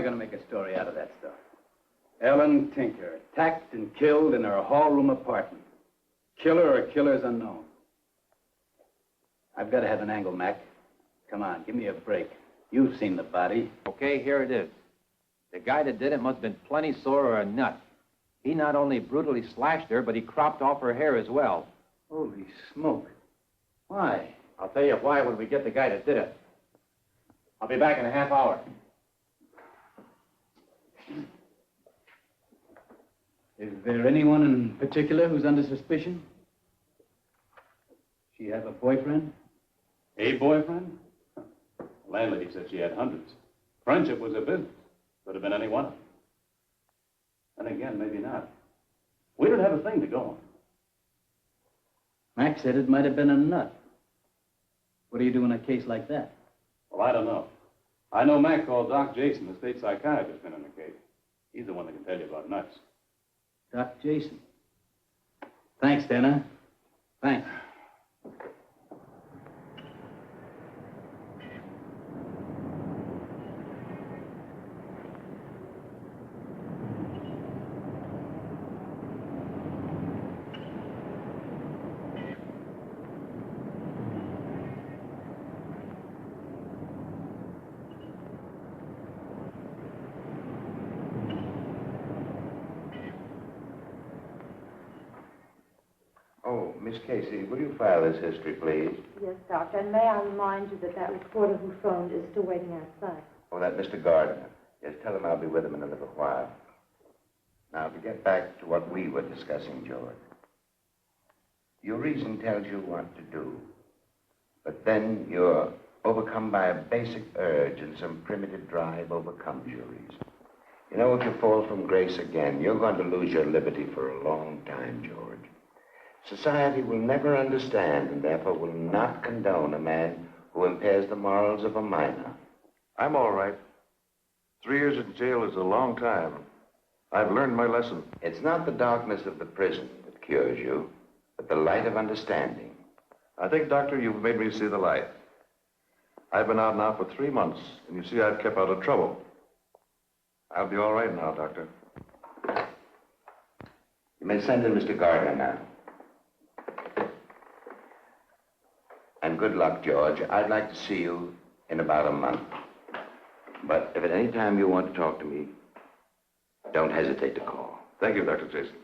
going to make a story out of that stuff. Ellen Tinker, attacked and killed in her hall-room apartment. Killer or killers unknown. I've got to have an angle, Mac. Come on, give me a break. You've seen the body. Okay, here it is. The guy that did it must have been plenty sore or a nut. He not only brutally slashed her, but he cropped off her hair as well. Holy smoke. Why? I'll tell you why when we get the guy that did it. I'll be back in a half hour. Is there anyone in particular who's under suspicion? She have a boyfriend? A boyfriend? The landlady said she had hundreds. Friendship was her business. Could have been any one of them. And again, maybe not. We don't have a thing to go on. Max said it might have been a nut. What do you do in a case like that? Well, I don't know. I know Mac called Doc Jason, the state psychiatrist, in on the case. He's the one that can tell you about nuts. Doc Jason. Thanks, Dana. Thanks. Miss Casey, will you file this history, please? Yes, Doctor. And may I remind you that that reporter who phoned is still waiting outside. Oh, that Mr. Gardner. Yes, tell him I'll be with him in a little while. Now, to get back to what we were discussing, George. Your reason tells you what to do. But then you're overcome by a basic urge and some primitive drive overcomes your reason. You know, if you fall from grace again, you're going to lose your liberty for a long time, George. Society will never understand and therefore will not condone a man who impairs the morals of a minor. I'm all right. 3 years in jail is a long time. I've learned my lesson. It's not the darkness of the prison that cures you, but the light of understanding. I think, Doctor, you've made me see the light. I've been out now for 3 months, and you see I've kept out of trouble. I'll be all right now, Doctor. You may send in Mr. Gardner now. And good luck, George. I'd like to see you in about a month. But if at any time you want to talk to me, don't hesitate to call. Thank you, Dr. Jason.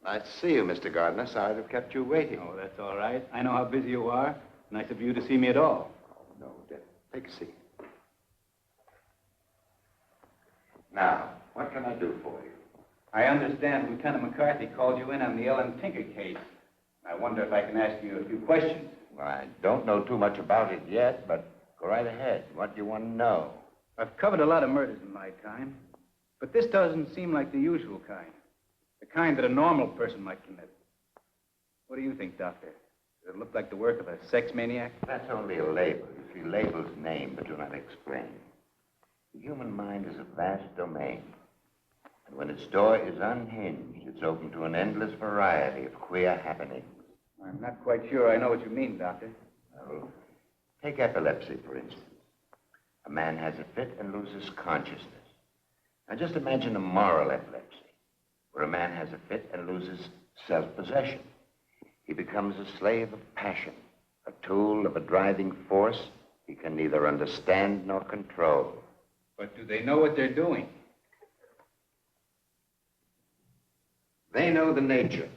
Nice to see you, Mr. Gardner. Sorry to have kept you waiting. Oh, that's all right. I know how busy you are. Nice of you to see me at all. No, take a seat. Now, what can I do for you? I understand Lieutenant McCarthy called you in on the Ellen Tinker case. I wonder if I can ask you a few questions. Well, I don't know too much about it yet, but go right ahead. What do you want to know? I've covered a lot of murders in my time, but this doesn't seem like the usual kind. The kind that a normal person might commit. What do you think, Doctor? Does it look like the work of a sex maniac? That's only a label. You see, labels name but do not explain. The human mind is a vast domain. And when its door is unhinged, it's open to an endless variety of queer happenings. I'm not quite sure I know what you mean, Doctor. Well, take epilepsy, for instance. A man has a fit and loses consciousness. Now, just imagine a moral epilepsy, where a man has a fit and loses self-possession. He becomes a slave of passion, a tool of a driving force he can neither understand nor control. But do they know what they're doing? They know the nature,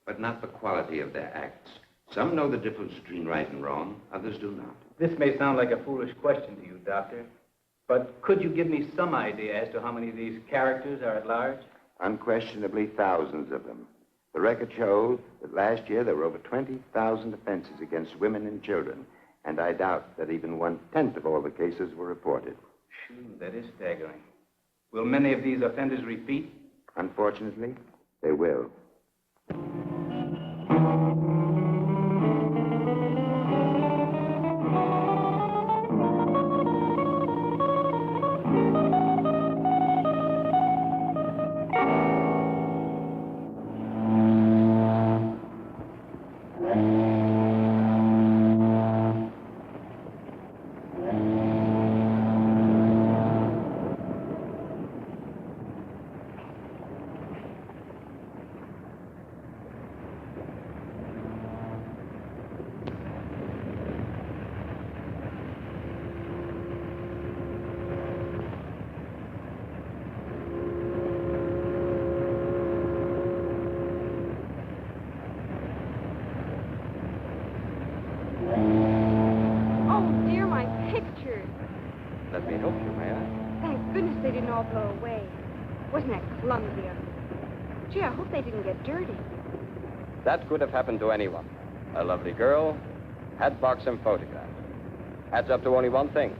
but not the quality of their acts. Some know the difference between right and wrong, others do not. This may sound like a foolish question to you, Doctor, but could you give me some idea as to how many of these characters are at large? Unquestionably, thousands of them. The record shows that last year there were over 20,000 offenses against women and children, and I doubt that even 1/10 of all the cases were reported. Phew, that is staggering. Will many of these offenders repeat? Unfortunately, they will. Oh, dear, my pictures. Let me help you, may I? Thank goodness they didn't all blow away. Wasn't that clumsy of them? Gee, I hope they didn't get dirty. That could have happened to anyone. A lovely girl, hat box, and photograph. Adds up to only one thing.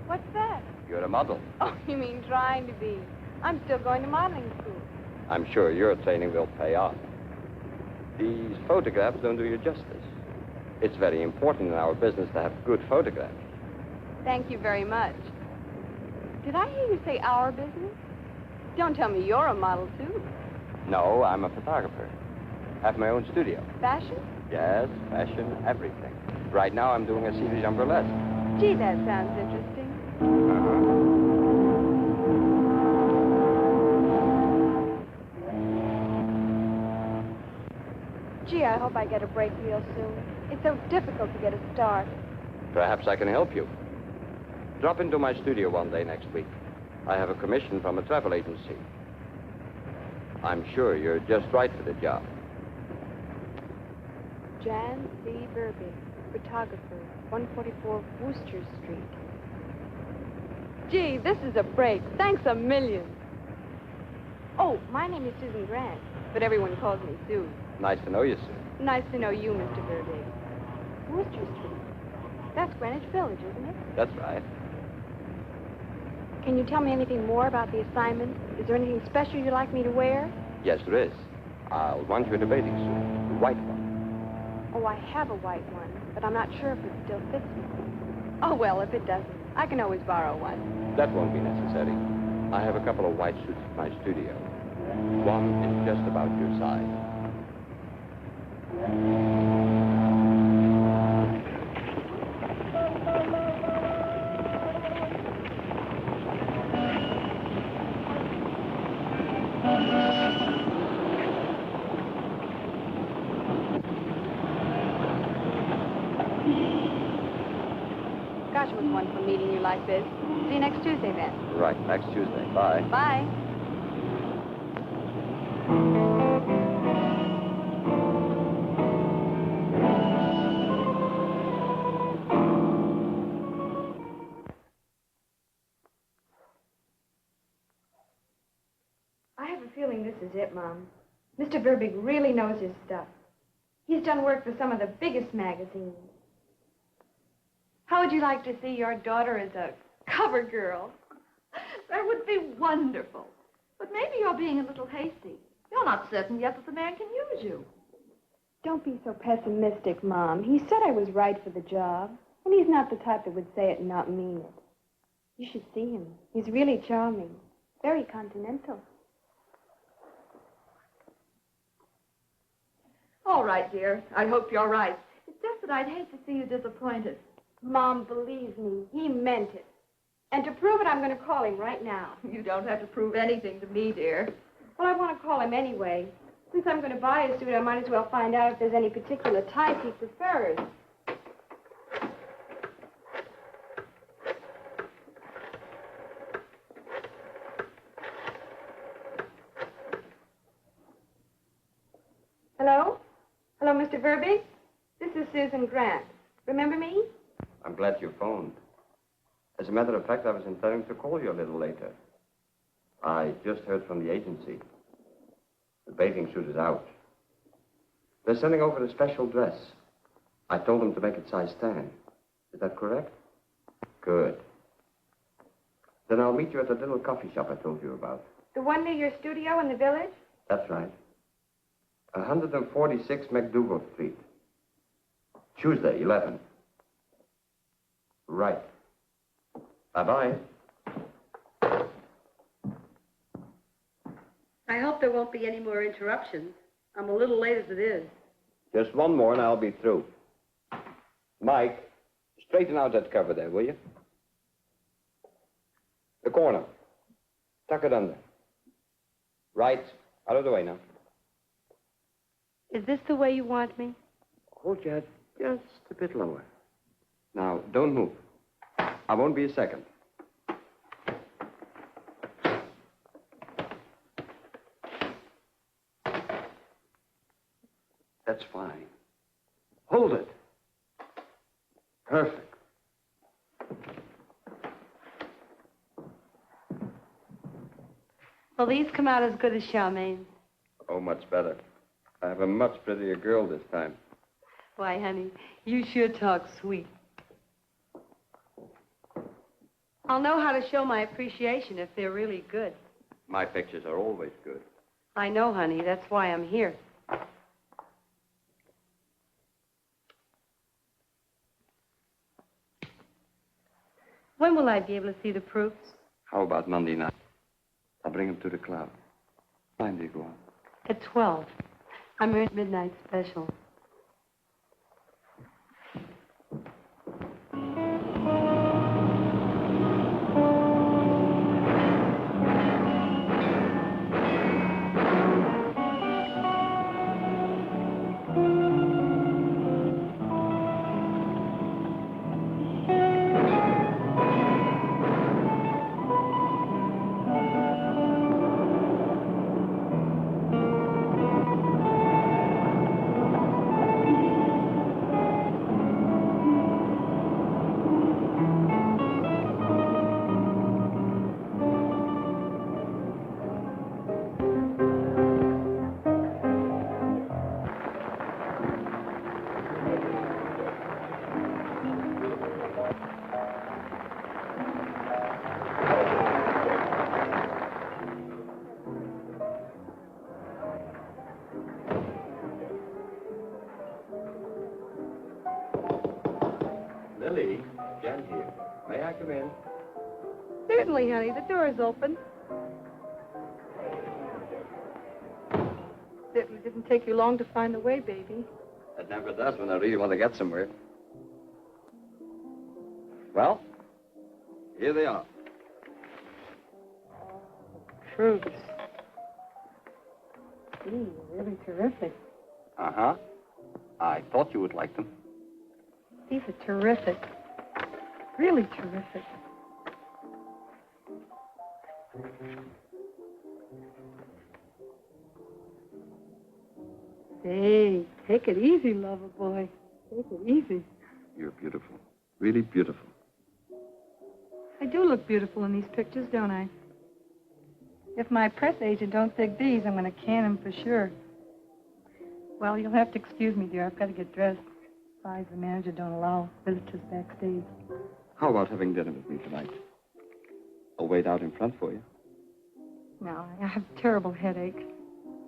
What's that? You're a model. Oh, you mean trying to be. I'm still going to modeling school. I'm sure your training will pay off. These photographs don't do you justice. It's very important in our business to have good photographs. Thank you very much. Did I hear you say our business? Don't tell me you're a model, too. No, I'm a photographer. Have my own studio. Fashion? Yes, fashion, everything. Right now I'm doing a series on burlesque. Gee, that sounds interesting. Gee, I hope I get a break real soon. It's so difficult to get a start. Perhaps I can help you. Drop into my studio one day next week. I have a commission from a travel agency. I'm sure you're just right for the job. Jan C. Verbeek, photographer, 144 Worcester Street. Gee, this is a break. Thanks a million. Oh, my name is Susan Grant, but everyone calls me Sue. Nice to know you, sir. Nice to know you, Mr. Verbeek. Worcester Street. That's Greenwich Village, isn't it? That's right. Can you tell me anything more about the assignment? Is there anything special you'd like me to wear? Yes, there is. I'll want you in a bathing suit. The white one. Oh, I have a white one, but I'm not sure if it still fits me. Oh, well, if it doesn't, I can always borrow one. That won't be necessary. I have a couple of white suits at my studio. One is just about your size. Gosh, it was wonderful meeting you like this. See you next Tuesday, then. Right, next Tuesday. Bye. Bye. I have a feeling this is it, Mom. Mr. Verbeek really knows his stuff. He's done work for some of the biggest magazines. How would you like to see your daughter as a cover girl? That would be wonderful. But maybe you're being a little hasty. You're not certain yet that the man can use you. Don't be so pessimistic, Mom. He said I was right for the job, and he's not the type that would say it and not mean it. You should see him. He's really charming. Very continental. All right, dear. I hope you're right. It's just that I'd hate to see you disappointed. Mom, believe me, he meant it. And to prove it, I'm going to call him right now. You don't have to prove anything to me, dear. Well, I want to call him anyway. Since I'm going to buy a suit, I might as well find out if there's any particular type he prefers. Hello? Hello, Mr. Verbeek? This is Susan Grant. Remember me? I'm glad you phoned. As a matter of fact, I was intending to call you a little later. I just heard from the agency. The bathing suit is out. They're sending over a special dress. I told them to make it size 10. Is that correct? Good. Then I'll meet you at the little coffee shop I told you about. The one near your studio in the village? That's right. 146 McDougal Street. Tuesday, 11. Right. Bye-bye. I hope there won't be any more interruptions. I'm a little late as it is. Just one more and I'll be through. Mike, straighten out that cover there, will you? The corner. Tuck it under. Right. Out of the way now. Is this the way you want me? Hold your head just a bit lower. Now, don't move. I won't be a second. That's fine. Hold it. Will these come out as good as Charmaine's? Oh, much better. I have a much prettier girl this time. Why, honey, you sure talk sweet. I'll know how to show my appreciation if they're really good. My pictures are always good. I know, honey. That's why I'm here. When will I be able to see the proofs? How about Monday night? I'll bring them to the club. What time do you go on? At 12. I'm at midnight special. Lily, Jen here. May I come in? Certainly, honey. The door is open. Certainly didn't take you long to find the way, baby. It never does when I really want to get somewhere. Well, here they are. Proofs. Gee, really terrific. Uh-huh. I thought you would like them. These are terrific. Really terrific. Hey, take it easy, lover boy. Take it easy. You're beautiful. Really beautiful. I do look beautiful in these pictures, don't I? If my press agent don't dig these, I'm going to can them for sure. Well, you'll have to excuse me, dear. I've got to get dressed. Besides, the manager don't allow visitors backstage. How about having dinner with me tonight? I'll wait out in front for you. No, I have a terrible headache.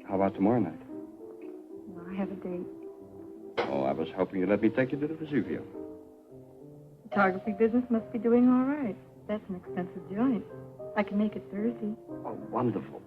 How about tomorrow night? No, I have a date. Oh, I was hoping you'd let me take you to the Vesuvio. Photography business must be doing all right. That's an expensive joint. I can make it Thursday. Oh, wonderful.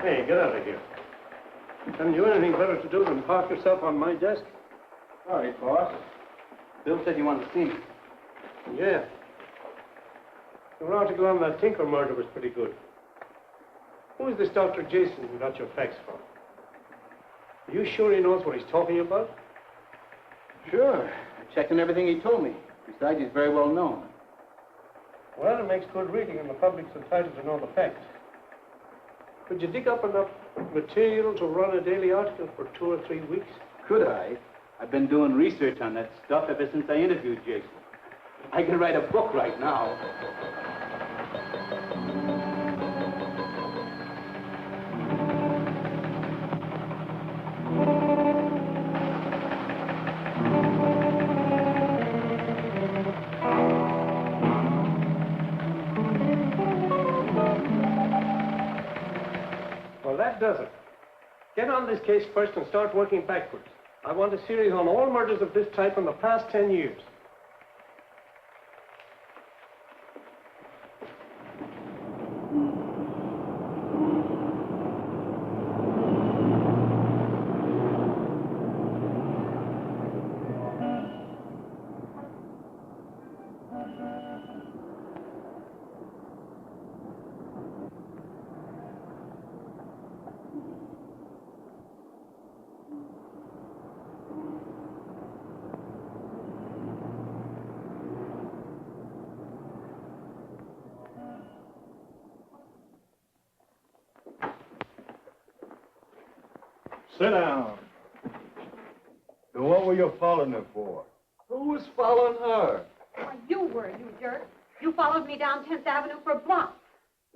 Hey, get out of here. Haven't you anything better to do than park yourself on my desk? Sorry, boss. Bill said you wanted to see me. Yeah. Your article on that Tinker murder was pretty good. Who is this Dr. Jason who got your fax from? Are you sure he knows what he's talking about? Sure. I checked on everything he told me. Besides, he's very well known. Well, it makes good reading, and the public's entitled to know the facts. Could you dig up enough material to run a daily article for 2 or 3 weeks? Could I? I've been doing research on that stuff ever since I interviewed Jason. I can write a book right now. Well, that does it. Get on this case first and start working backwards. I want a series on all murders of this type in the past 10 years. Sit down. So what were you following her for? Who was following her? Why, you were, you jerk. You followed me down 10th Avenue for blocks.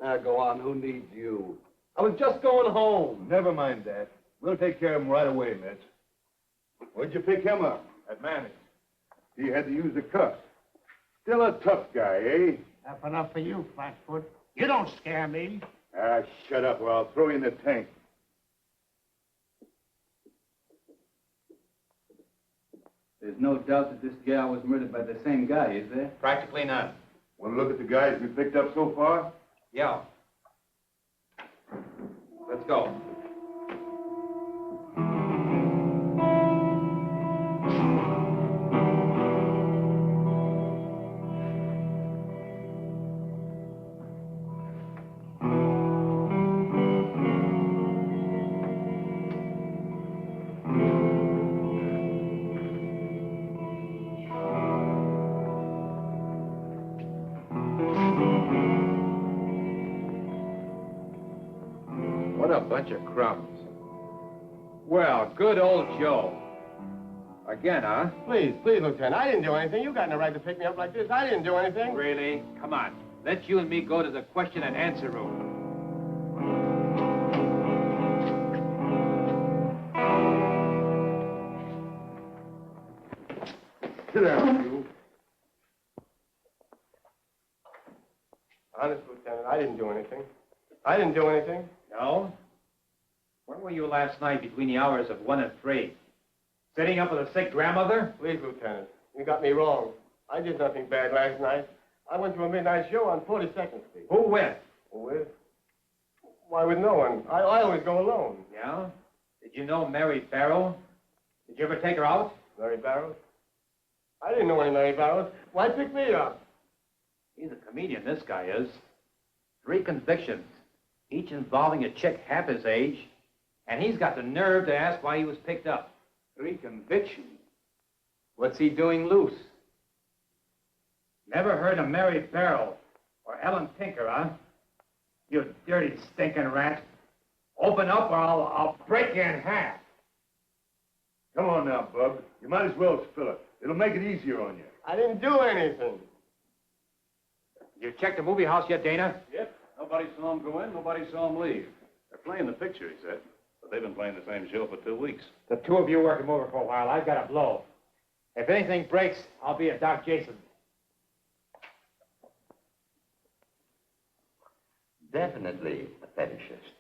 Now, go on. Who needs you? I was just going home. Never mind that. We'll take care of him right away, Mitch. Where'd you pick him up? At Manny's. He had to use the cuffs. Still a tough guy, eh? That's enough for you, Flatfoot. You don't scare me. Ah, shut up or I'll throw you in the tank. There's no doubt that this gal was murdered by the same guy, is there? Practically none. Want to look at the guys we picked up so far? Yeah. Let's go. What a bunch of crumbs. Well, good old Joe. Again, huh? Please, Lieutenant. I didn't do anything. You got no right to pick me up like this. I didn't do anything. Really? Come on. Let's you and me go to the question and answer room. Sit down, you. Honest, Lieutenant, I didn't do anything. I didn't do anything. No? Where were you last night between the hours of 1 and 3? Sitting up with a sick grandmother? Please, Lieutenant, you got me wrong. I did nothing bad last night. I went to a midnight show on 42nd Street. Who with? Who with? Why, with no one. I always go alone. Yeah? Did you know Mary Barrow? Did you ever take her out? Mary Barrows? I didn't know any Mary Barrows. Why pick me up? He's a comedian, this guy is. 3 convictions, each involving a chick half his age, and he's got the nerve to ask why he was picked up. 3 convictions? What's he doing loose? Never heard of Mary Barrow or Ellen Tinker, huh? You dirty stinking rat. Open up or I'll break you in half. Come on now, Bub. You might as well spill it. It'll make it easier on you. I didn't do anything. You checked the movie house yet, Dana? Yep. Nobody saw him go in, nobody saw him leave. They're playing the picture, he said. But they've been playing the same show for 2 weeks. The 2 of you work him over for a while. I've got a blow. If anything breaks, I'll be at Doc Jason's. Definitely a fetishist.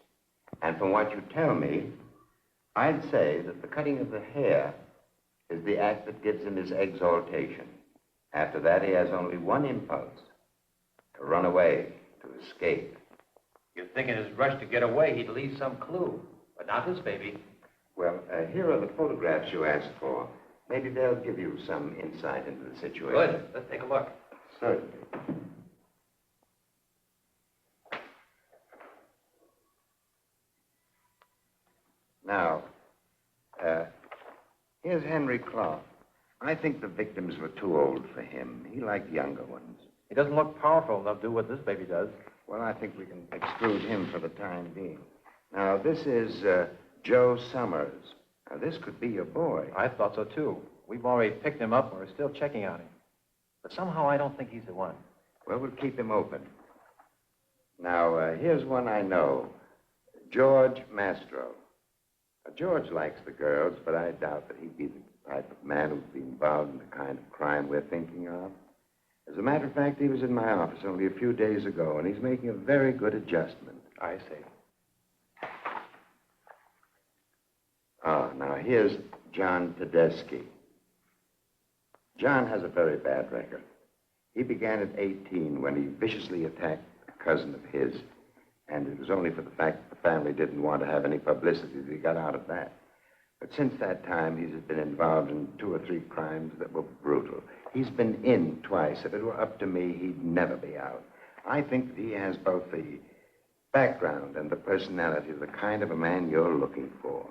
And from what you tell me, I'd say that the cutting of the hair is the act that gives him his exaltation. After that, he has only one impulse, to run away, to escape. You'd think in his rush to get away, he'd leave some clue. But not this baby. Well, here are the photographs you asked for. Maybe they'll give you some insight into the situation. Good. Let's take a look. Certainly. Now, here's Henry Clark. I think the victims were too old for him. He liked younger ones. He doesn't look powerful enough to do what this baby does. Well, I think we can exclude him for the time being. Now, this is Joe Summers. Now, this could be your boy. I thought so, too. We've already picked him up, and we're still checking on him. But somehow I don't think he's the one. Well, we'll keep him open. Now, here's one I know. George Mastro. Now, George likes the girls, but I doubt that he'd be the type of man who'd be involved in the kind of crime we're thinking of. As a matter of fact, he was in my office only a few days ago, and he's making a very good adjustment. I see. Oh, now here's John Tedeschi. John has a very bad record. He began at 18 when he viciously attacked a cousin of his, and it was only for the fact that the family didn't want to have any publicity that he got out of that. But since that time, he's been involved in 2 or 3 crimes that were brutal. He's been in twice. If it were up to me, he'd never be out. I think that he has both the background and the personality of the kind of a man you're looking for.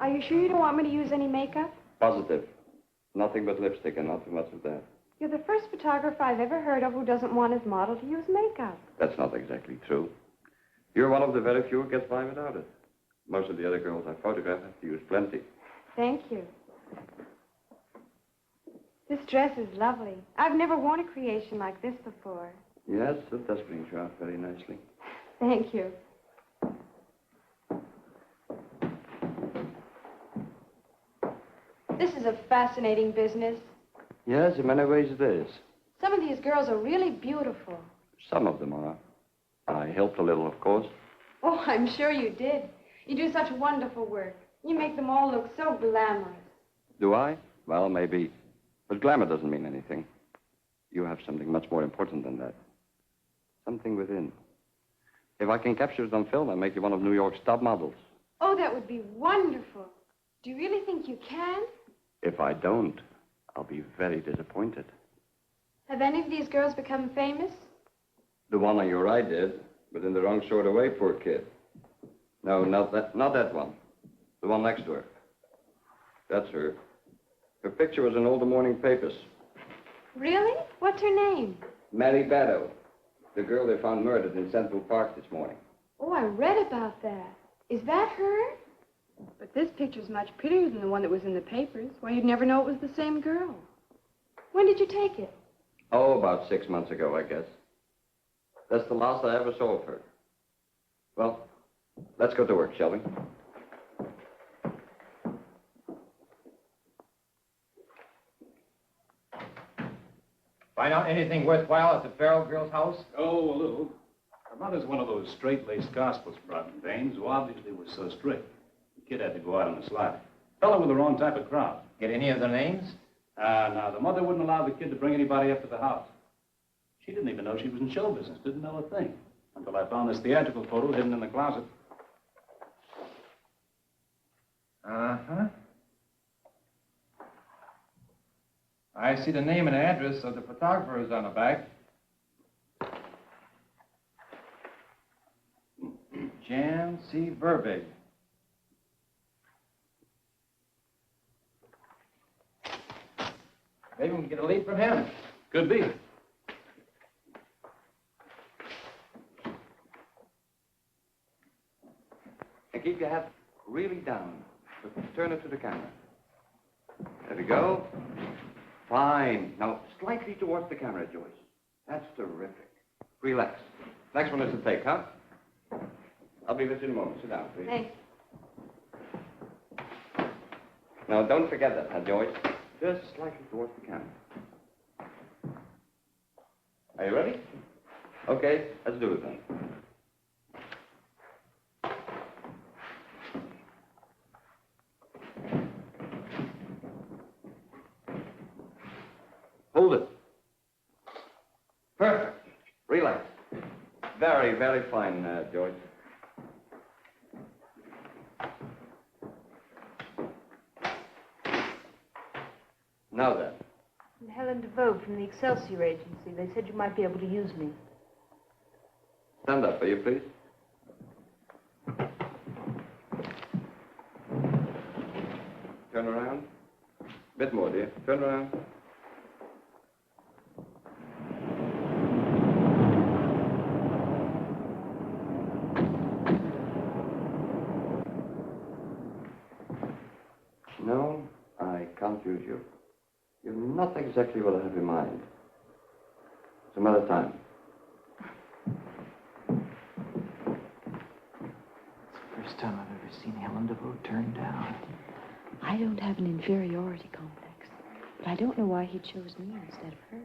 Are you sure you don't want me to use any makeup? Positive. Nothing but lipstick and not too much of that. You're the first photographer I've ever heard of who doesn't want his model to use makeup. That's not exactly true. You're one of the very few who gets by without it. Most of the other girls I photograph have to use plenty. Thank you. This dress is lovely. I've never worn a creation like this before. Yes, it does bring you out very nicely. Thank you. This is a fascinating business. Yes, in many ways it is. Some of these girls are really beautiful. Some of them are. I helped a little, of course. Oh, I'm sure you did. You do such wonderful work. You make them all look so glamorous. Do I? Well, maybe. But glamour doesn't mean anything. You have something much more important than that. Something within. If I can capture it on film, I'll make you one of New York's top models. Oh, that would be wonderful. Do you really think you can? If I don't, I'll be very disappointed. Have any of these girls become famous? The one on your right did, but in the wrong sort of way, poor kid. No, not that one. The one next to her. That's her. Her picture was in all the morning papers. Really? What's her name? Mary Barrow, the girl they found murdered in Central Park this morning. Oh, I read about that. Is that her? But this picture's much prettier than the one that was in the papers. Why, you'd never know it was the same girl. When did you take it? Oh, about 6 months ago, I guess. That's the last I ever saw of her. Well, let's go to work, shall we? Find out anything worthwhile at the Farrell girl's house? Oh, a little. Her mother's one of those straight-laced gospel-sprouting dames who obviously was so strict. The kid had to go out on the sly. Fell in with the wrong type of crowd. Get any of their names? No, the mother wouldn't allow the kid to bring anybody up to the house. She didn't even know she was in show business, didn't know a thing, until I found this theatrical photo hidden in the closet. Uh-huh. I see the name and address of the photographer is on the back. Jan C. Verbeek. Maybe we can get a lead from him. Could be. And keep your hat really down. But turn it to the camera. There we go. Fine. Now, slightly towards the camera, Joyce. That's terrific. Relax. Next one is the take, huh? I'll be with you in a moment. Sit down, please. Thanks. Now, don't forget that, huh, Joyce? Just slightly towards the camera. Are you ready? Okay, let's do it then. Hold it. Perfect. Relax. Very, very fine, George. Now then. I'm Helen DeVoe from the Excelsior Agency. They said you might be able to use me. Stand up, will you, please? Turn around. A bit more, dear. Turn around. No, I can't use you. You're not exactly what I have in mind. Some other time. First time I've ever seen Helen DeVoe turned down. I don't have an inferiority complex, but I don't know why he chose me instead of her.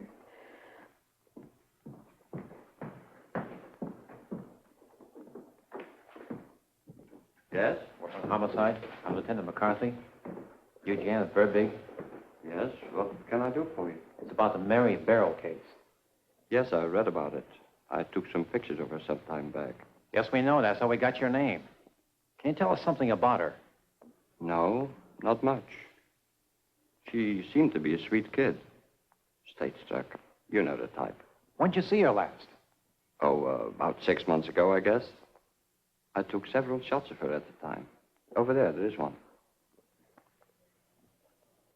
Yes? Homicide. I'm Lieutenant McCarthy. You Janet Burbig. Yes, what can I do for you? It's about the Mary Barrel case. Yes, I read about it. I took some pictures of her some time back. Yes, we know. That's how we got your name. Can you tell us something about her? No, not much. She seemed to be a sweet kid. State struck. You know the type. When'd you see her last? Oh, about 6 months ago, I guess. I took several shots of her at the time. Over there is one.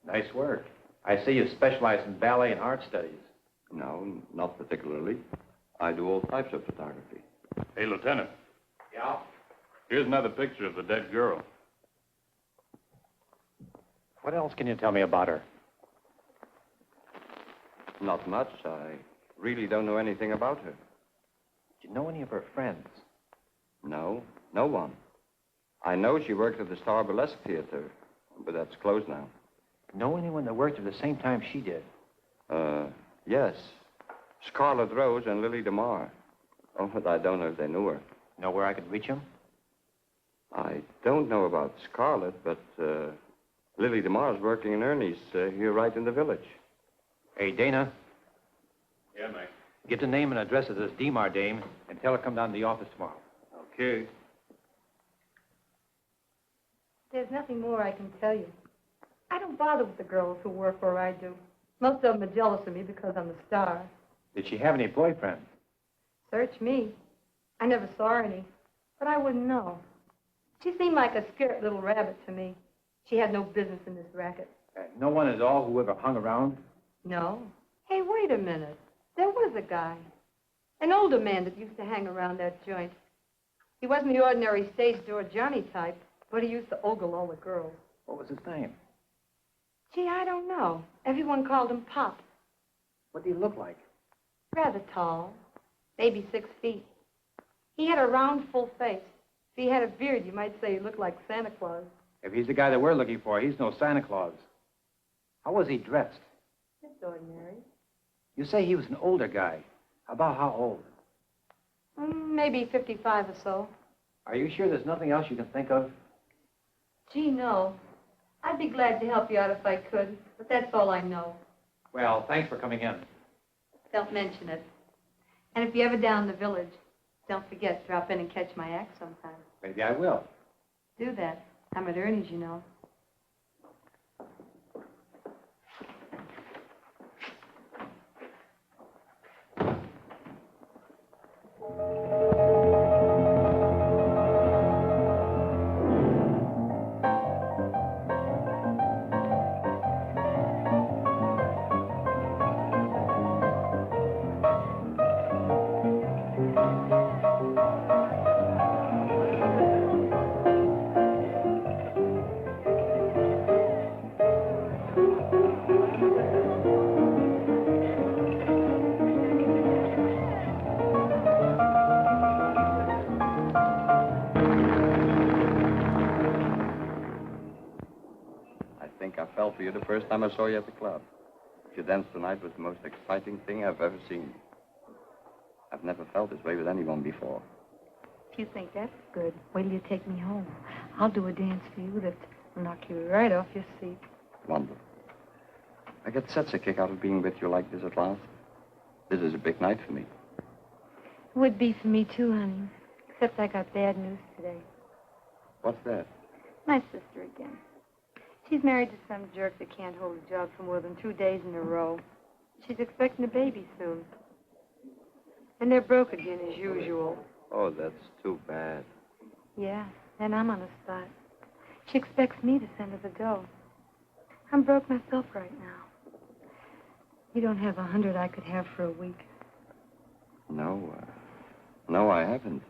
Nice work. I see you specialize in ballet and art studies. No, not particularly. I do all types of photography. Hey, Lieutenant. Yeah? Here's another picture of the dead girl. What else can you tell me about her? Not much. I really don't know anything about her. Do you know any of her friends? No, no one. I know she worked at the Star Burlesque Theater, but that's closed now. Know anyone that worked at the same time she did? Yes. Scarlett Rose and Lily DeMar. Oh, but I don't know if they knew her. Know where I could reach them? I don't know about Scarlett, but Lily DeMar's working in Ernie's here right in the village. Hey, Dana, Yeah, Mike. get the name and address of this DeMar dame and tell her to come down to the office tomorrow. Okay. There's nothing more I can tell you. I don't bother with the girls who work where I do. Most of them are jealous of me because I'm a star. Did she have any boyfriends? Search me. I never saw any, but I wouldn't know. She seemed like a scared little rabbit to me. She had no business in this racket. No one at all who ever hung around? No. Hey, wait a minute. There was a guy. An older man that used to hang around that joint. He wasn't the ordinary stage door Johnny type, but he used to ogle all the girls. What was his name? Gee, I don't know. Everyone called him Pop. What did he look like? Rather tall. Maybe 6 feet. He had a round, full face. If he had a beard, you might say he looked like Santa Claus. If he's the guy that we're looking for, he's no Santa Claus. How was he dressed? Just ordinary. You say he was an older guy. About how old? Maybe 55 or so. Are you sure there's nothing else you can think of? Gee, no. I'd be glad to help you out if I could, but that's all I know. Well, thanks for coming in. Don't mention it. And if you're ever down in the village, don't forget, drop in and catch my act sometime. Maybe I will. Do that. I'm at Ernie's, you know. first time I saw you at the club. Your dance tonight was the most exciting thing I've ever seen. I've never felt this way with anyone before. If you think that's good, wait till you take me home. I'll do a dance for you that'll knock you right off your seat. Wonderful. I get such a kick out of being with you like this at last. This is a big night for me. It would be for me, too, honey. Except I got bad news today. What's that? My sister again. She's married to some jerk that can't hold a job for more than 2 days in a row. She's expecting a baby soon. And they're broke again, as usual. Oh, that's too bad. Yeah, and I'm on the spot. She expects me to send her the dough. I'm broke myself right now. You don't have 100 I could have for a week. No, no, I haven't.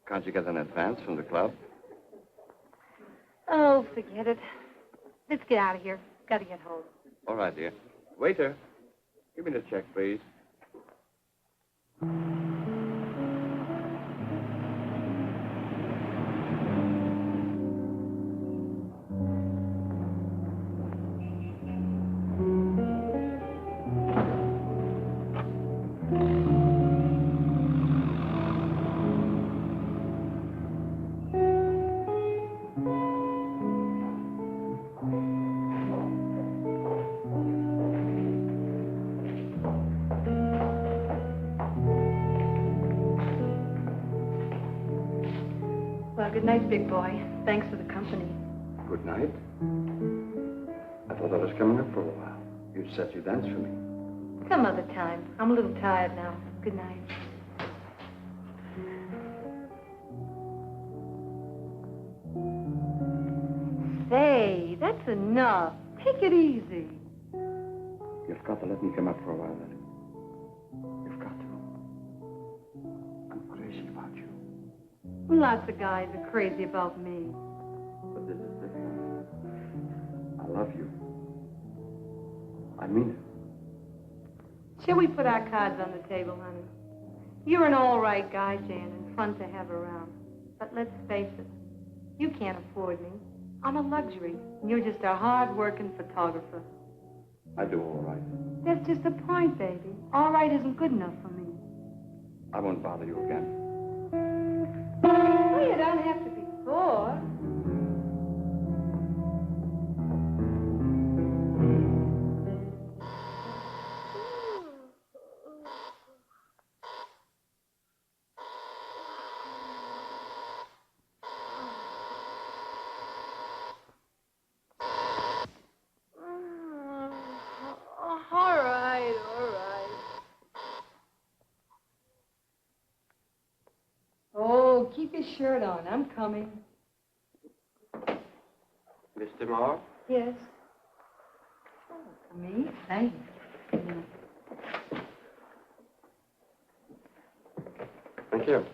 Can't you get an advance from the club? Oh, forget it. Let's get out of here. Got to get home. All right, dear. Waiter, give me the check, please. Well, good night, big boy. Thanks for the company. Good night. I thought I was coming up for a while. You said you'd dance for me. Some other time. I'm a little tired now. Good night. Say, that's enough. Take it easy. You've got to let me come up for a while, Letty. You've got to. I'm crazy about you. Lots of guys are crazy about me. But this is different. I love you. I mean it. Shall we put our cards on the table, honey? You're an all right guy, Jan, and fun to have around. But let's face it, you can't afford me. I'm a luxury, and you're just a hard-working photographer. I do all right. That's just the point, baby. All right isn't good enough for me. I won't bother you again. Well, you don't have to be sore. All right. Oh, keep your shirt on. I'm coming. Mr. Moore? Yes. Oh, for me? Thanks. Thank you.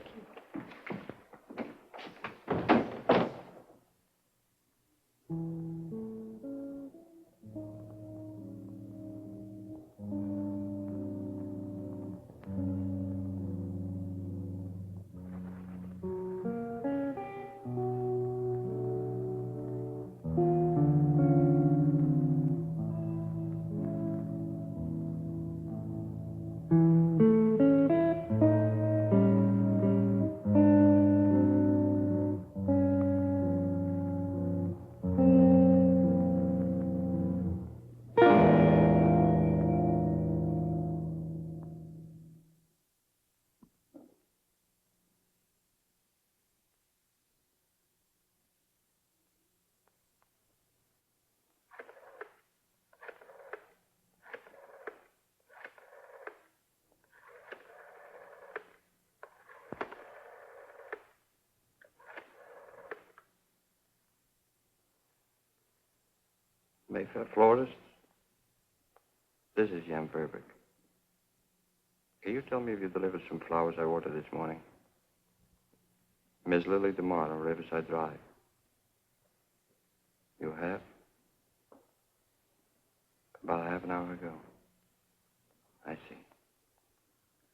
Mayfair Florists. This is Jan Verbeek. Can you tell me if you delivered some flowers I ordered this morning? Miss Lily DeMar on Riverside Drive. You have? About half an hour ago. I see.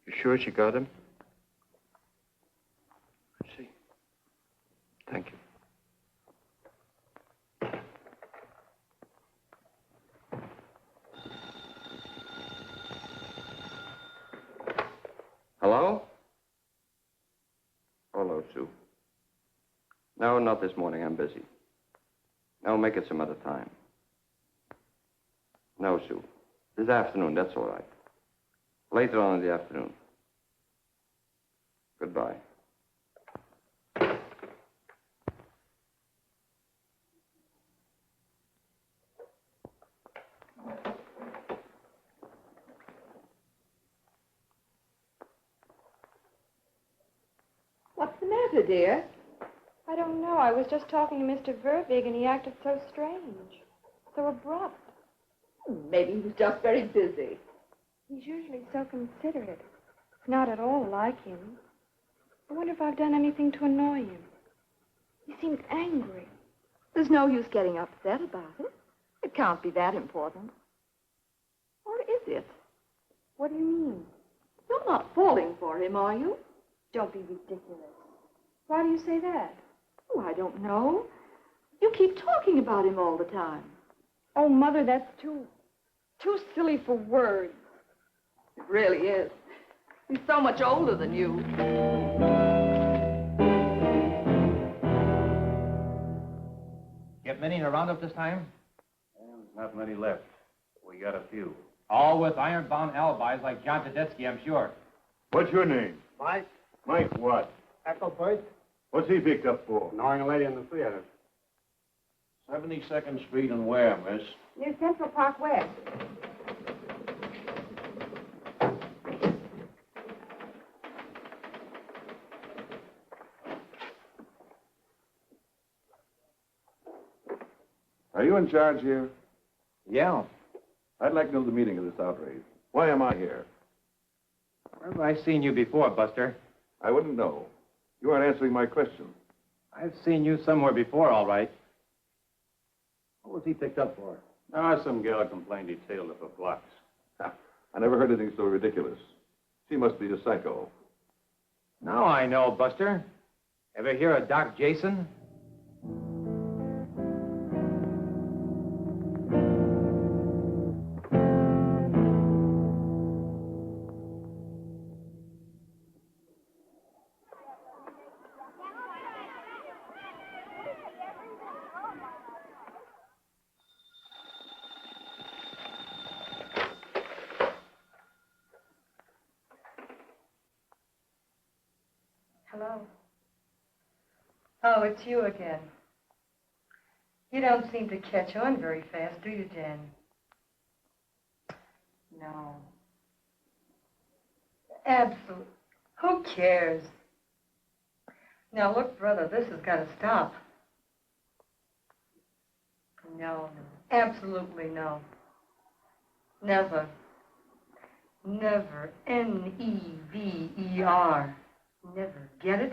You sure she got him? I see. Thank you. Sue. No, not this morning. I'm busy. No, make it some other time. No, Sue. This afternoon, that's all right. Later on in the afternoon. Goodbye. What's the matter, dear? I don't know. I was just talking to Mr. Verbeek, and he acted so strange, so abrupt. Maybe he was just very busy. He's usually so considerate. Not at all like him. I wonder if I've done anything to annoy him. He seems angry. There's no use getting upset about it. It can't be that important. Or is it? What do you mean? You're not falling for him, are you? Don't be ridiculous. Why do you say that? Oh, I don't know. You keep talking about him all the time. Oh, Mother, that's too silly for words. It really is. He's so much older than you. Get many in a roundup this time? There's not many left. We got a few. All with iron-bound alibis like John Tedeschi, I'm sure. What's your name? Mike, Mike what? Eccleford, What's he picked up for? ignoring a lady in the theater. 72nd Street and where, miss? Near Central Park West. Are you in charge here? Yeah. I'd like to know the meaning of this outrage. Why am I here? Where have I seen you before, Buster? I wouldn't know. You aren't answering my question. I've seen you somewhere before, all right. What was he picked up for? Some gal complained he tailed her for blocks. I never heard anything so ridiculous. She must be a psycho. Now I know, Buster. Ever hear of Doc Jason? Hello. Oh, it's you again. You don't seem to catch on very fast, do you, Jen? No. Absolutely. Who cares? Now, look, brother, this has got to stop. No, absolutely no. Never. Never. Never. Never. Get it?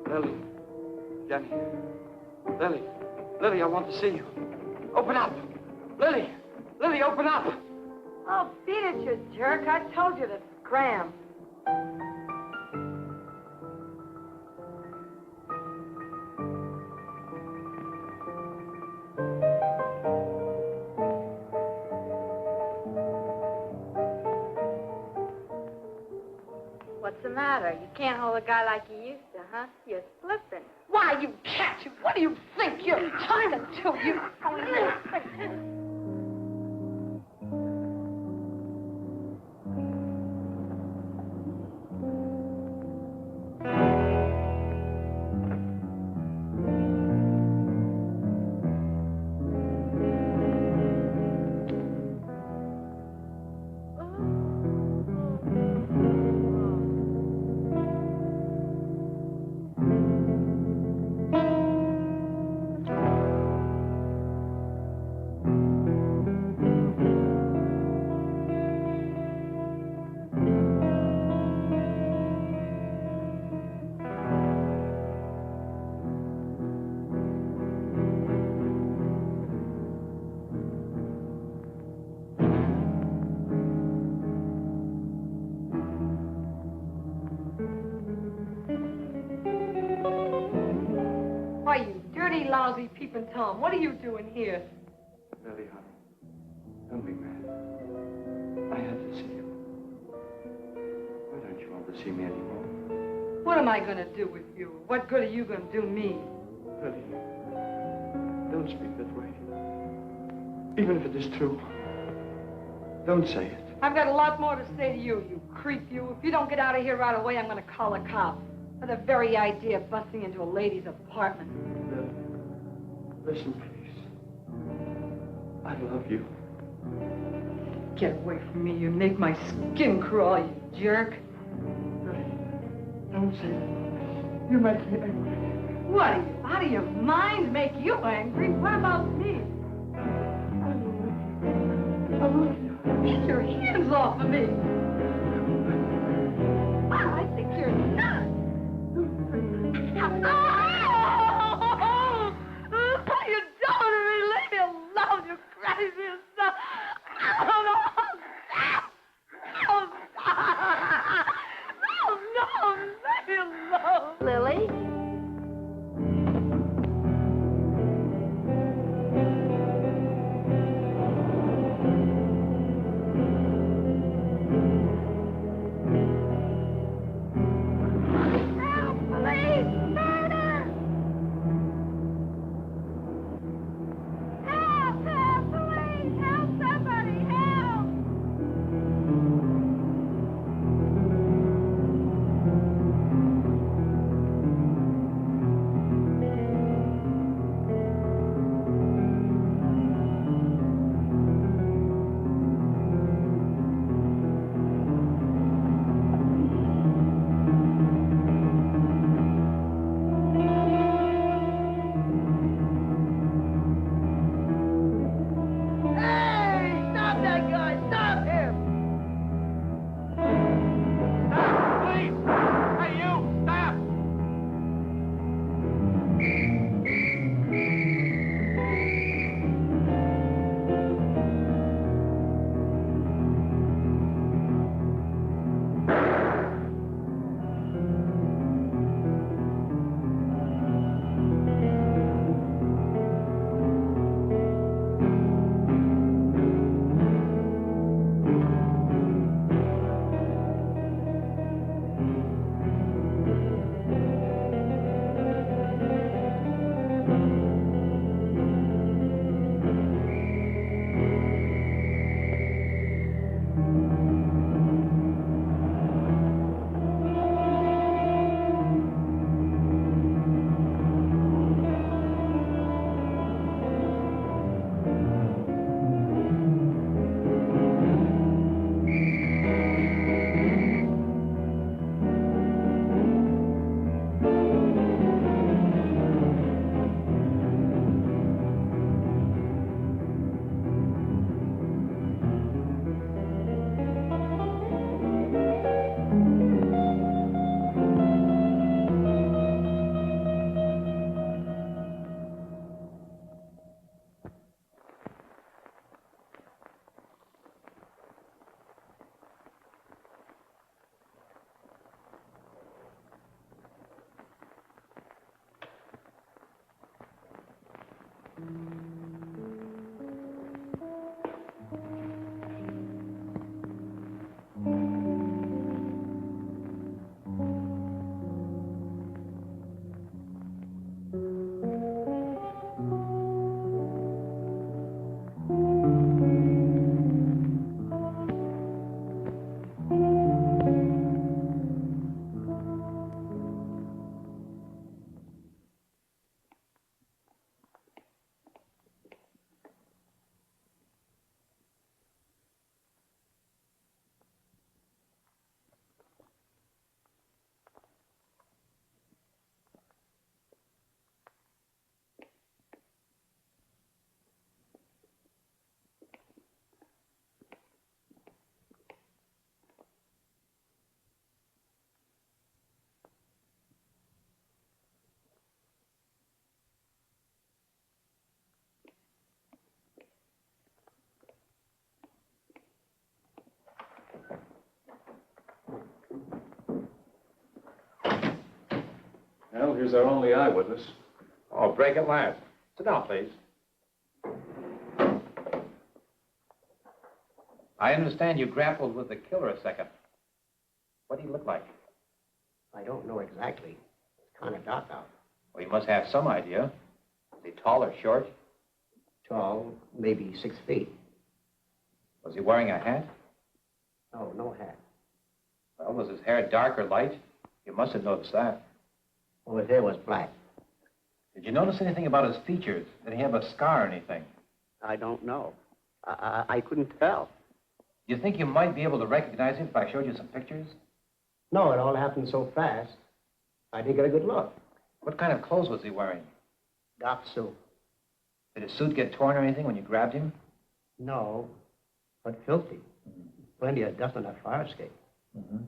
Lily. Jenny. Lily. Lily, I want to see you. Open up. Lily. Lily, open up. Oh, beat it, you jerk. I told you to scram. What's the matter? You can't hold a guy like you used to, huh? You're slipping. Why, you cat, you, what do you think you're talking to, you? lousy peeping Tom. What are you doing here? Lily, honey, don't be mad. I had to see you. Why don't you want to see me anymore? What am I going to do with you? What good are you going to do me? Lily, don't speak that way. Even if it is true, don't say it. I've got a lot more to say to you, you creep, you. If you don't get out of here right away, I'm going to call the cops. For the very idea of busting into a lady's apartment. Listen, please. I love you. Get away from me. You make my skin crawl, you jerk. Don't say that. You make me angry. What are you, out of your mind? Make you angry? What about me? I love you. Get your hands off of me. Wow, I think you're nuts. Oh, what are you doing to me? Leave me alone, you crazy son. Oh, no. Oh, no, leave me alone. Lily? Well, here's our only eyewitness. Oh, break at last. Sit down, please. I understand you grappled with the killer a second. What do you look like? I don't know exactly. It's kind of dark out. Well, you must have some idea. Is he tall or short? Tall, maybe 6 feet. Was he wearing a hat? No, no hat. Well, was his hair dark or light? You must have noticed that. Well, his hair was black. Did you notice anything about his features? Did he have a scar or anything? I don't know. I couldn't tell. Do you think you might be able to recognize him if I showed you some pictures? No, it all happened so fast. I didn't get a good look. What kind of clothes was he wearing? Dark suit. Did his suit get torn or anything when you grabbed him? No, but filthy. Plenty of dust on that fire escape. Mm-hmm.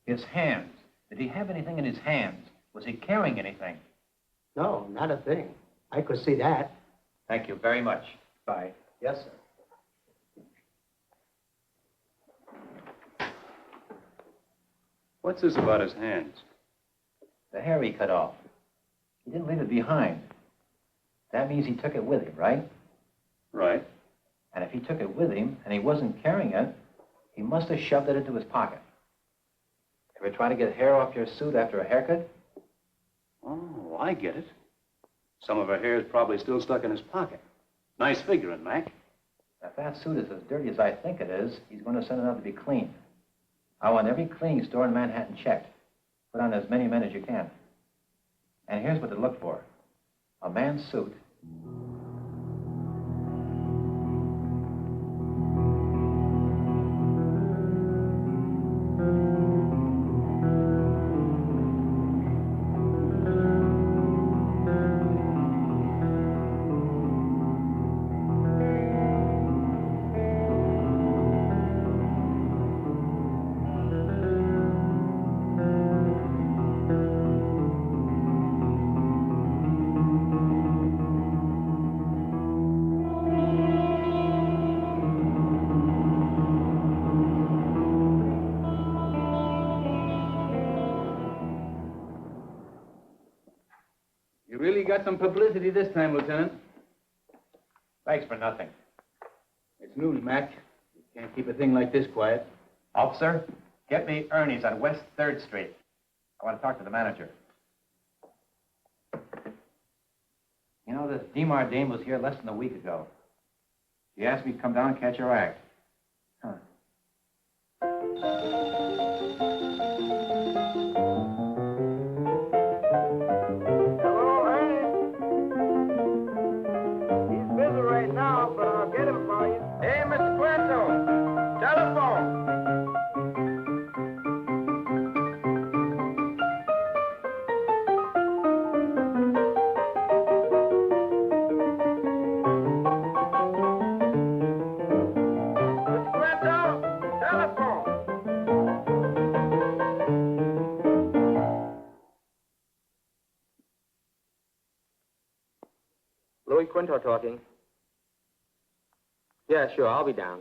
His hands. Did he have anything in his hands? Was he carrying anything? No, not a thing. I could see that. Thank you very much. Bye. Yes, sir. What's this about his hands? The hair he cut off. He didn't leave it behind. That means he took it with him, right? Right. And if he took it with him and he wasn't carrying it, he must have shoved it into his pocket. Ever try to get hair off your suit after a haircut? Oh, I get it. Some of her hair is probably still stuck in his pocket. Nice figuring, Mac. If that suit is as dirty as I think it is, he's going to send it out to be cleaned. I want every cleaning store in Manhattan checked. Put on as many men as you can. And here's what to look for. A man's suit. You really got some publicity this time, Lieutenant. Thanks for nothing. It's news, Mac. You can't keep a thing like this quiet. Officer, get me Ernie's on West 3rd Street. I want to talk to the manager. You know, this DeMar dame was here less than a week ago. She asked me to come down and catch her act. Huh. Hey, Mr. Cuento, telephone. Mr. Cuento, telephone. Louis Quinto talking. Yeah, sure, I'll be down.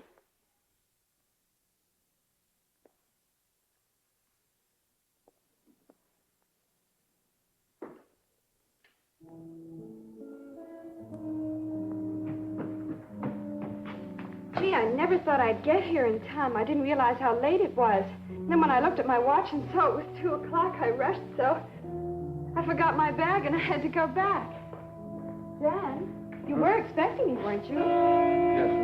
Gee, I never thought I'd get here in time. I didn't realize how late it was. And then when I looked at my watch and saw it was 2 o'clock, I rushed so I forgot my bag and I had to go back. Dan, you were expecting me, weren't you? Yes.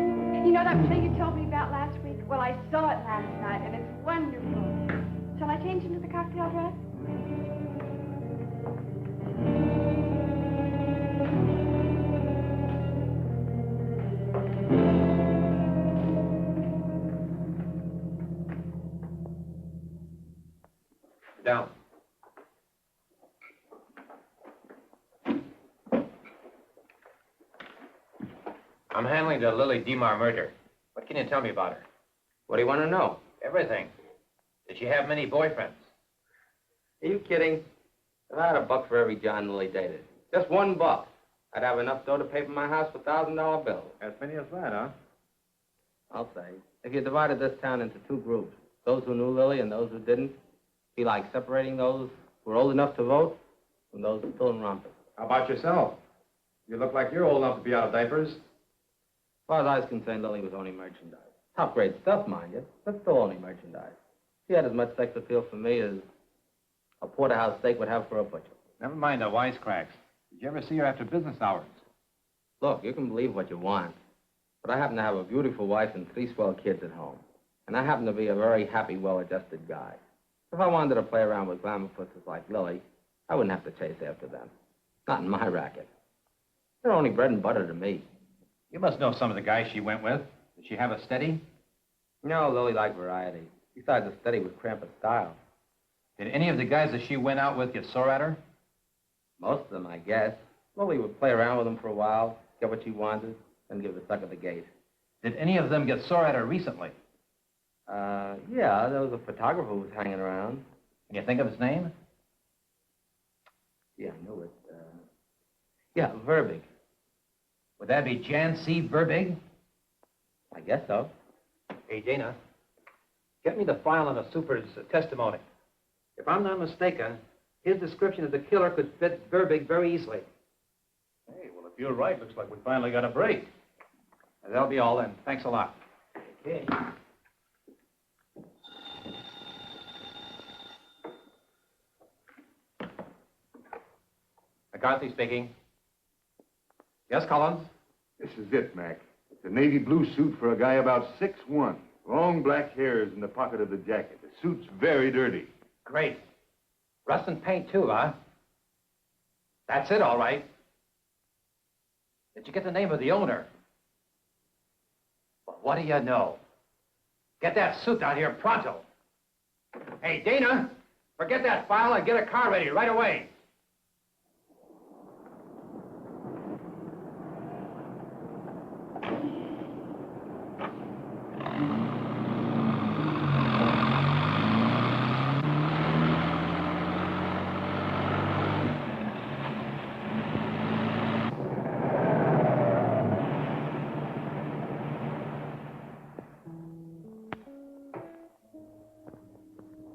You know that play you told me about last week? Well, I saw it last night, and it's wonderful. Shall I change into the cocktail dress? Down. I'm handling the Lily DeMar murder. What can you tell me about her? What do you want to know? Everything. Did she have many boyfriends? Are you kidding? If I had $1 for every John Lily dated, just $1, I'd have enough dough to pay for my house with $1,000 bills. As many as that, huh? I'll say. If you divided this town into 2 groups, those who knew Lily and those who didn't, be like separating those who were old enough to vote from those still in rompers. How about yourself? You look like you're old enough to be out of diapers. As far as I was concerned, Lily was only merchandise. Top-grade stuff, mind you, but still only merchandise. She had as much sex appeal for me as a porterhouse steak would have for a butcher. Never mind the wisecracks. Did you ever see her after business hours? Look, you can believe what you want, but I happen to have a beautiful wife and 3 swell kids at home. And I happen to be a very happy, well-adjusted guy. If I wanted to play around with glamour pussies like Lily, I wouldn't have to chase after them. Not in my racket. They're only bread and butter to me. You must know some of the guys she went with. Did she have a steady? No, Lily liked variety. Besides, a steady would cramp her style. Did any of the guys that she went out with get sore at her? Most of them, I guess. Lily would play around with them for a while, get what she wanted, then give the sucker the gate. Did any of them get sore at her recently? Yeah, there was a photographer who was hanging around. Can you think of his name? Yeah, I knew it. Yeah, Verbig. Would that be Jan C. Verbig? I guess so. Hey, Dana, get me the file on the super's testimony. If I'm not mistaken, his description of the killer could fit Verbig very easily. Hey, well, if you're right, looks like we finally got a break. That'll be all then. Thanks a lot. Okay. McCarthy speaking. Yes, Collins? This is it, Mac. It's a navy blue suit for a guy about 6'1". Long black hairs in the pocket of the jacket. The suit's very dirty. Great. Rust and paint, too, huh? That's it, all right. Did you get the name of the owner? Well, what do you know? Get that suit down here pronto. Hey, Dana, forget that file and get a car ready right away.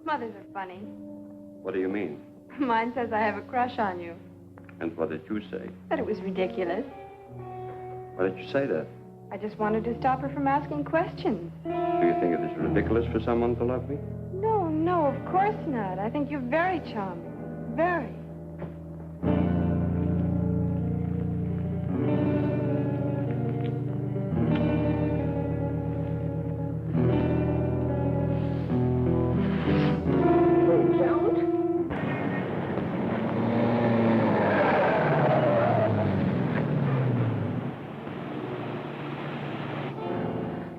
Mothers are funny. What do you mean? Mine says I have a crush on you. And what did you say? That it was ridiculous. Why did you say that? I just wanted to stop her from asking questions. Do you think it is ridiculous for someone to love me? No, no, of course not. I think you're very charming. Very.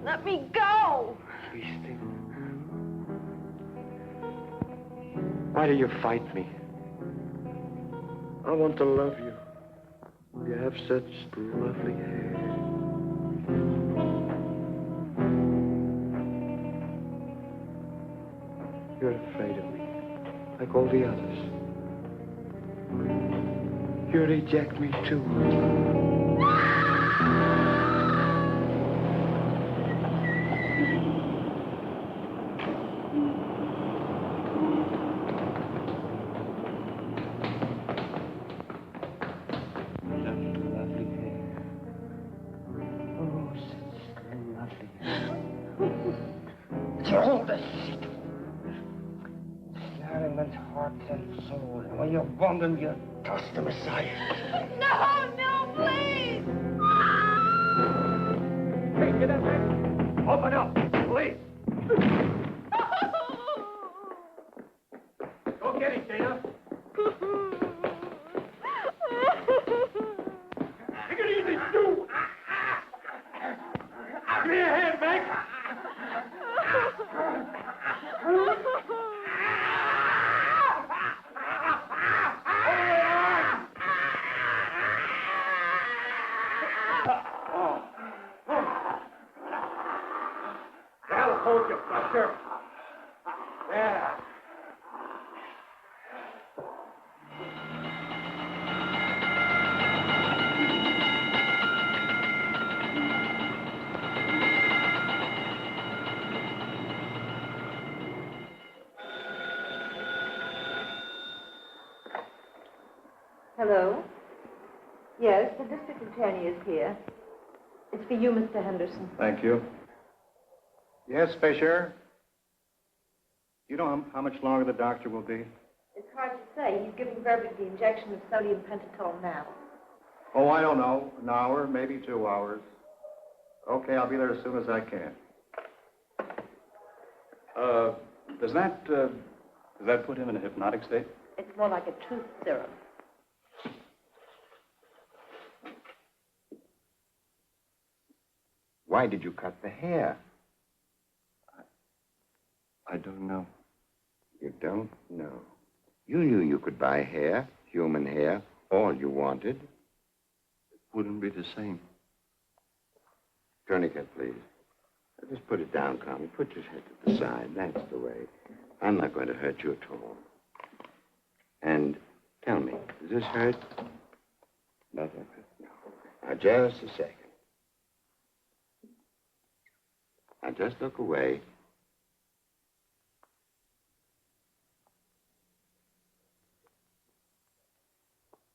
Let me go! Beastie. Why do you fight me? I want to love you. You have such lovely hair. You're afraid of me, like all the others. You reject me too. When you're wandering, you toss them aside. No, no, please! Hey, get up, man. Open up, please. Go get it, Dana. Take it easy, Stu. Give me a hand, Mac. That'll hold you, Buster. Yeah. Hello? Yes, the district attorney is here. It's for you, Mr. Henderson. Thank you. Yes, Fisher? You know how much longer the doctor will be? It's hard to say. He's giving Burbage the injection of sodium pentatone now. Oh, I don't know. An hour, maybe 2 hours. Okay, I'll be there as soon as I can. Does that put him in a hypnotic state? It's more like a truth serum. Why did you cut the hair? I don't know. You don't know. You knew you could buy hair, human hair, all you wanted. It wouldn't be the same. Tourniquet, please. Just put it down, Connie. Put your head to the side. That's the way. I'm not going to hurt you at all. And tell me, does this hurt? No. Now, just a second. Now, just look away.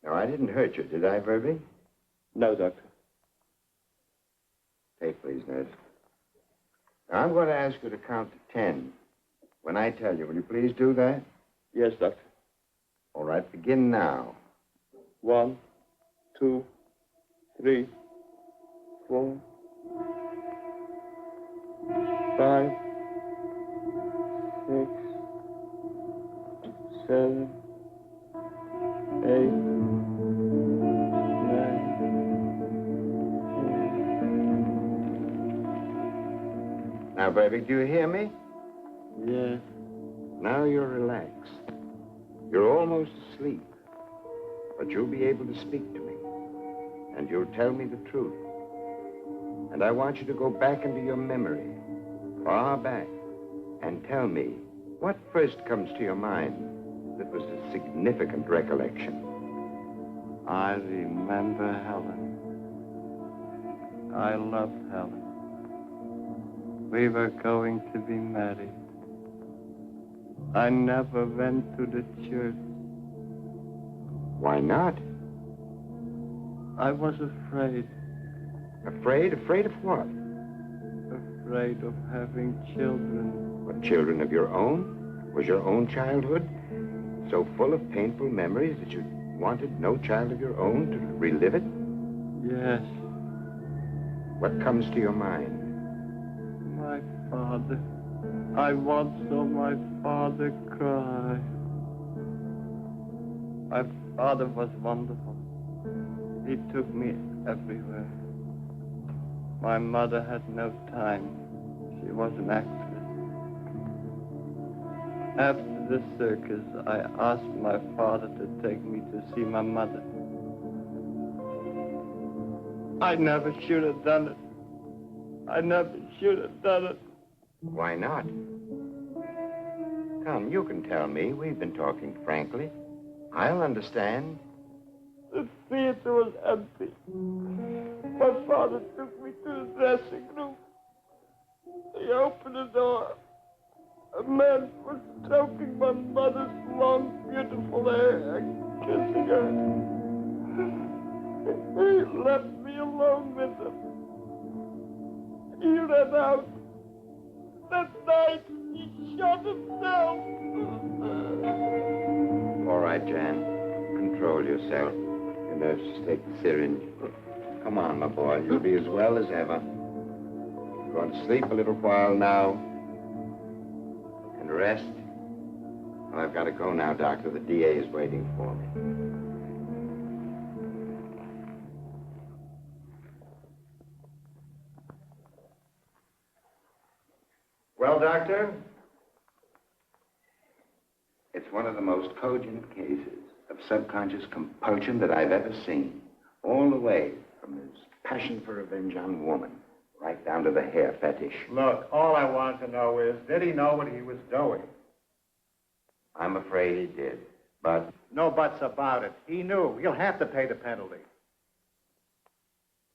No, I didn't hurt you, did I, Verby? No, Doctor. Take, please, nurse. Now, I'm going to ask you to count to 10. When I tell you, will you please do that? Yes, Doctor. All right, begin now. 1, 2, 3, 4, 5, 6, 7, 8, 9. Now, baby, do you hear me? Yes. Now you're relaxed. You're almost asleep. But you'll be able to speak to me. And you'll tell me the truth. And I want you to go back into your memory, far back, and tell me what first comes to your mind that was a significant recollection. I remember Helen. I loved Helen. We were going to be married. I never went to the church. Why not? I was afraid. Afraid? Afraid of what? Afraid of having children. What, children of your own? Was your own childhood so full of painful memories that you wanted no child of your own to relive it? Yes. What comes to your mind? My father. I once saw my father cry. My father was wonderful. He took me everywhere. My mother had no time. She was an actress. After the circus, I asked my father to take me to see my mother. I never should have done it. I never should have done it. Why not? Come, you can tell me. We've been talking frankly. I'll understand. The theater was empty. My father took me to the dressing room. He opened the door. A man was stroking my mother's long, beautiful hair and kissing her. He left me alone with him. He ran out. That night, he shot himself. All right, Jan. Control yourself. The nurse, just take the syringe. Come on, my boy. You'll be as well as ever. You're going to sleep a little while now. And rest. Well, I've got to go now, Doctor. The DA is waiting for me. Well, Doctor? It's one of the most cogent cases of subconscious compulsion that I've ever seen. All the way from his passion for revenge on woman, right down to the hair fetish. Look, all I want to know is, did he know what he was doing? I'm afraid he did, but... No buts about it. He knew. He'll have to pay the penalty.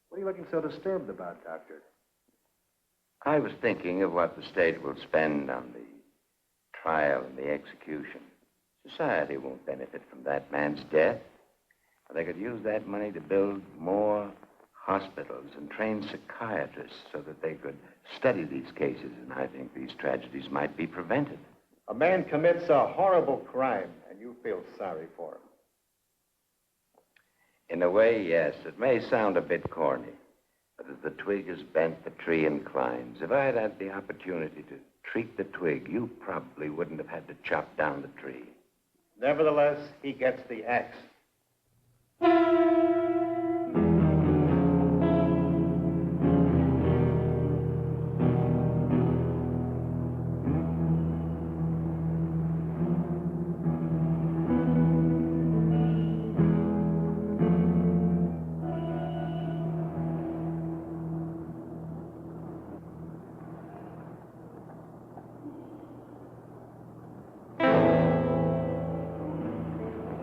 What are you looking so disturbed about, Doctor? I was thinking of what the state will spend on the trial and the execution. Society won't benefit from that man's death. They could use that money to build more hospitals and train psychiatrists so that they could study these cases, and I think these tragedies might be prevented. A man commits a horrible crime, and you feel sorry for him. In a way, yes. It may sound a bit corny, but as the twig is bent, the tree inclines. If I had had the opportunity to treat the twig, you probably wouldn't have had to chop down the tree. Nevertheless, he gets the axe.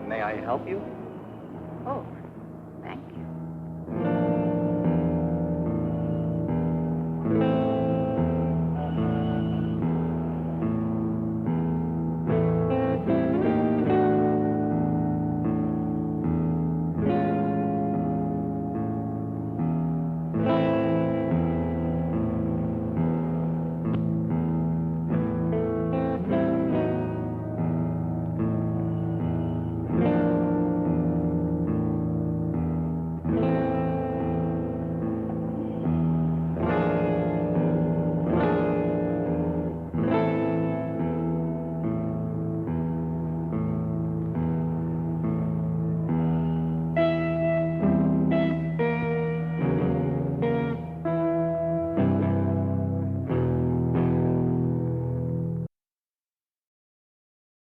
May I help you?